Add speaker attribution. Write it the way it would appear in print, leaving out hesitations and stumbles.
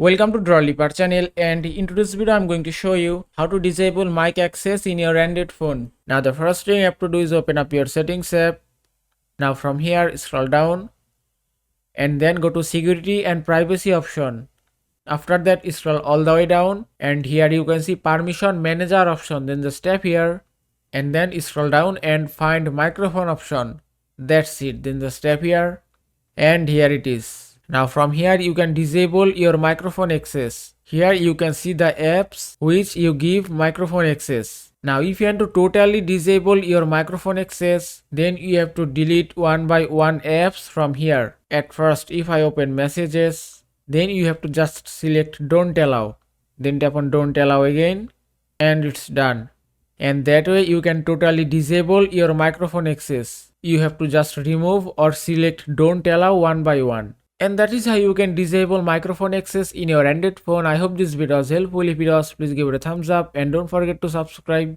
Speaker 1: Welcome to Drawliper channel, and in today's video I'm going to show you how to disable mic access in your Android phone. Now the first thing you have to do is open up your settings app. Now from here scroll down and then go to security and privacy option. After that scroll all the way down and here you can see permission manager option, then just tap here and then scroll down and find microphone option. That's it, then just tap here and here it is. Now from here you can disable your microphone access. Here you can see the apps which you give microphone access. Now if you want to totally disable your microphone access, then you have to delete one by one apps from here. At first if I open messages, then you have to just select don't allow. Then tap on don't allow again and it's done. And that way you can totally disable your microphone access. You have to just remove or select don't allow one by one. And that is how you can disable microphone access in your Android phone. I hope this video was helpful. If it was, please give it a thumbs up and don't forget to subscribe.